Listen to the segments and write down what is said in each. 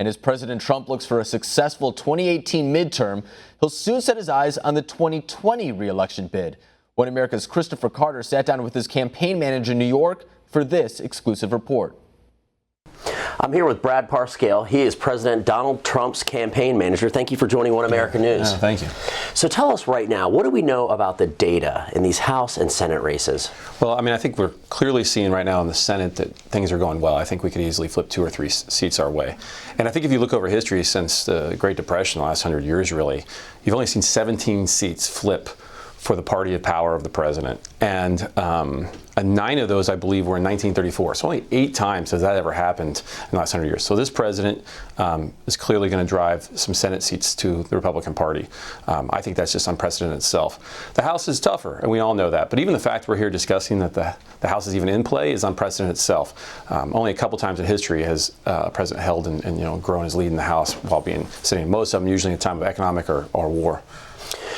And as President Trump looks for a successful 2018 midterm, he'll soon set his eyes on the 2020 re-election bid. One America's Christopher Carter sat down with his campaign manager in New York for this exclusive report. I'm here with Brad Parscale. He is President Donald Trump's campaign manager. Thank you for joining One American News. Thank you. So tell us right now, what do we know about the data in these House and Senate races? Well, I think we're clearly seeing right now in the Senate that things are going well. I think we could easily flip 2 or 3 seats our way. And I think if you look over history since the Great Depression, the last 100 years really, you've only seen 17 seats flip for the party of power of the president. And 9 of those, I believe, were in 1934. So only 8 times has that ever happened in the last 100 years. So this president is clearly going to drive some Senate seats to the Republican Party. I think that's just unprecedented itself. The House is tougher, and we all know that. But even the fact we're here discussing that the House is even in play is unprecedented itself. Only a couple times in history has a president held and grown his lead in the House while sitting. Most of them usually in a time of economic or war.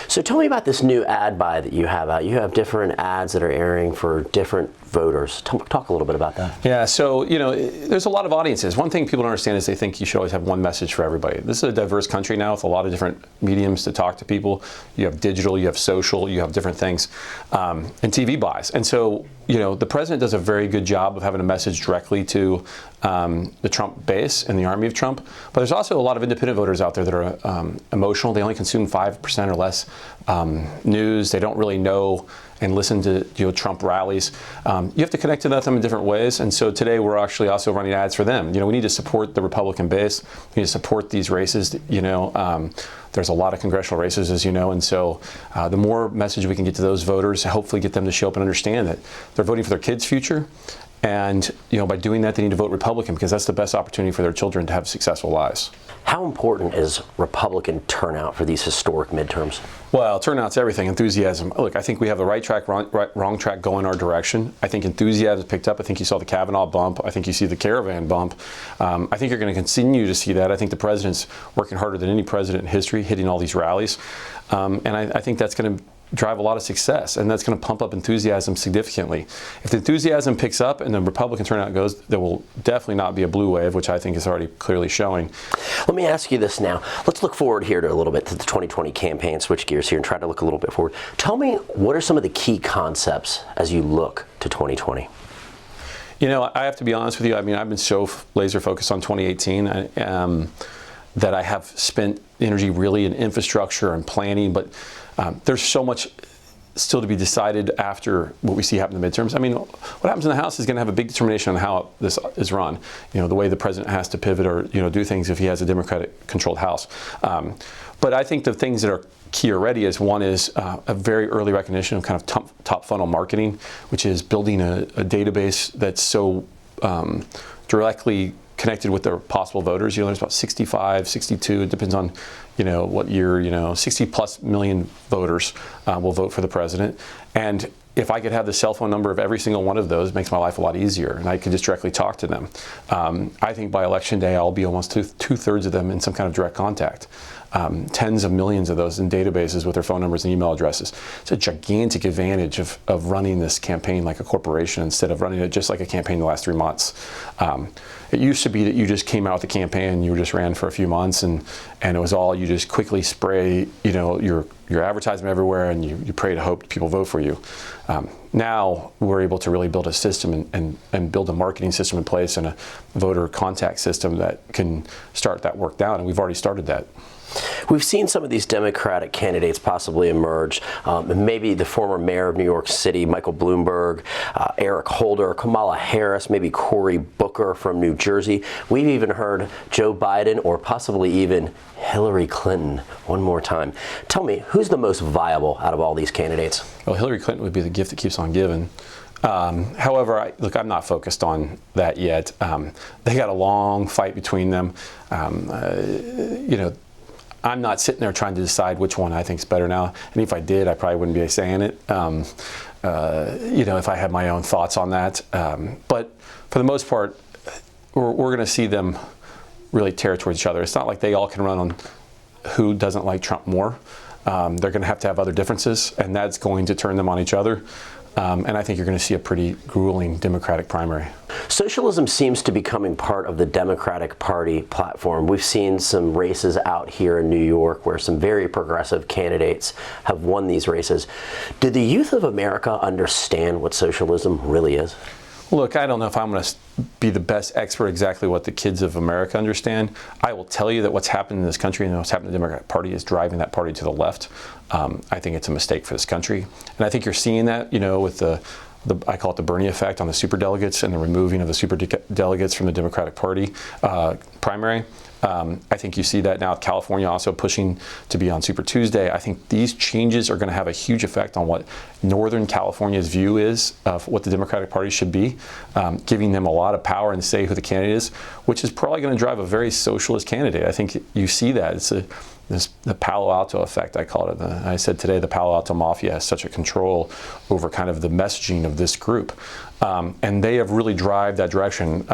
So tell me about this new ad buy that you have out. You have different ads that are airing for different voters. Talk a little bit about that. Yeah, so, there's a lot of audiences. One thing people don't understand is they think you should always have one message for everybody. This is a diverse country now with a lot of different mediums to talk to people. You have digital, you have social, you have different things, and TV buys. And so, the president does a very good job of having a message directly to the Trump base and the army of Trump. But there's also a lot of independent voters out there that are emotional. They only consume 5% or less news. They don't really know and listen to Trump rallies. You have to connect to them in different ways. And so today we're actually also running ads for them. We need to support the Republican base. We need to support these races. There's a lot of congressional races, as you know, and so the more message we can get to those voters, hopefully get them to show up and understand that they're voting for their kids' future. And by doing that, they need to vote Republican because that's the best opportunity for their children to have successful lives. How important is Republican turnout for these historic midterms? Well, turnout's everything. Enthusiasm. Look, I think we have the right track, wrong track going our direction. I think enthusiasm picked up. I think you saw the Kavanaugh bump. I think you see the Caravan bump. I think you're going to continue to see that. I think the president's working harder than any president in history, hitting all these rallies. And I think that's going to drive a lot of success, and that's going to pump up enthusiasm significantly. If the enthusiasm picks up and the Republican turnout goes, there will definitely not be a blue wave, which I think is already clearly showing. Let me ask you this now. Let's look forward here to a little bit to the 2020 campaign, switch gears here and try to look a little bit forward. Tell me, what are some of the key concepts as you look to 2020? I have to be honest with you. I've been so laser focused on 2018 that I have spent energy really in infrastructure and planning, but there's so much still to be decided after what we see happen in the midterms. What happens in the House is going to have a big determination on how this is run. The way the president has to pivot or do things if he has a Democratic-controlled House. But I think the things that are key already is one is a very early recognition of kind of top funnel marketing, which is building a database that's so directly connected with their possible voters. There's about 65, 62, it depends on, what year, 60 plus million voters will vote for the president. And if I could have the cell phone number of every single one of those, it makes my life a lot easier, and I could just directly talk to them. I think by election day, I'll be almost two-thirds of them in some kind of direct contact. Tens of millions of those in databases with their phone numbers and email addresses. It's a gigantic advantage of running this campaign like a corporation instead of running it just like a campaign the last 3 months. It used to be that you just came out with the campaign and you just ran for a few months and it was all you just quickly spray your advertisement everywhere and you pray to hope people vote for you. Now we're able to really build a system and build a marketing system in place and a voter contact system that can start that work down, and we've already started that. We've seen some of these Democratic candidates possibly emerge. Maybe the former mayor of New York City, Michael Bloomberg, Eric Holder, Kamala Harris, maybe Cory Booker from New Jersey. We've even heard Joe Biden or possibly even Hillary Clinton one more time. Tell me, who's the most viable out of all these candidates? Well, Hillary Clinton would be the gift that keeps on giving. However, I'm not focused on that yet. They got a long fight between them. I'm not sitting there trying to decide which one I think is better now. And if I did, I probably wouldn't be saying it, if I had my own thoughts on that. But for the most part, we're going to see them really tear towards each other. It's not like they all can run on who doesn't like Trump more. They're going to have other differences, and that's going to turn them on each other. And I think you're going to see a pretty grueling Democratic primary. Socialism seems to be becoming part of the Democratic Party platform. We've seen some races out here in New York where some very progressive candidates have won these races. Do the youth of America understand what socialism really is? Look, I don't know if I'm going to be the best expert exactly what the kids of America understand. I will tell you that what's happened in this country and what's happened in the Democratic Party is driving that party to the left. I think it's a mistake for this country. And I think you're seeing that, with the I call it the Bernie effect on the superdelegates and the removing of the superdelegates from the Democratic Party primary. I think you see that now with California also pushing to be on Super Tuesday. I think these changes are going to have a huge effect on what Northern California's view is of what the Democratic Party should be, giving them a lot of power and say who the candidate is, which is probably going to drive a very socialist candidate. I think you see that. It's the Palo Alto effect, I call it. I said today the Palo Alto Mafia has such a control over kind of the messaging of this group. And they have really driven that direction.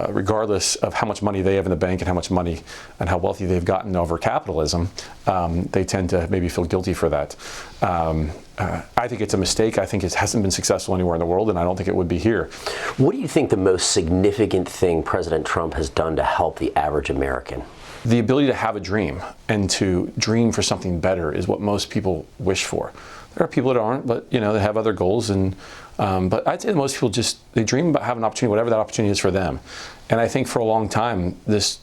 Regardless of how much money they have in the bank and how much money and how wealthy they've gotten over capitalism, they tend to maybe feel guilty for that. I think it's a mistake. I think it hasn't been successful anywhere in the world, and I don't think it would be here. What do you think the most significant thing President Trump has done to help the average American? The ability to have a dream and to dream for something better is what most people wish for. There are people that aren't, but they have other goals. But I'd say most people they dream about having an opportunity, whatever that opportunity is for them. And I think for a long time, this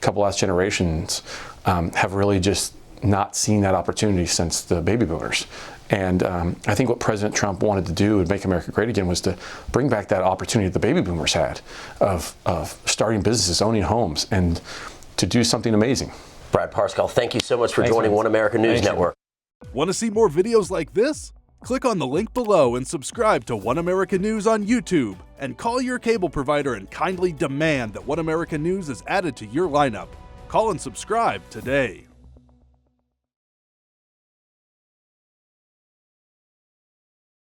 couple last generations have really just not seen that opportunity since the baby boomers. And I think what President Trump wanted to do and make America great again was to bring back that opportunity that the baby boomers had of starting businesses, owning homes, and to do something amazing. Brad Parscale, thank you so much for joining One America News Network. Want to see more videos like this? Click on the link below and subscribe to One America News on YouTube. And call your cable provider and kindly demand that One America News is added to your lineup. Call and subscribe today.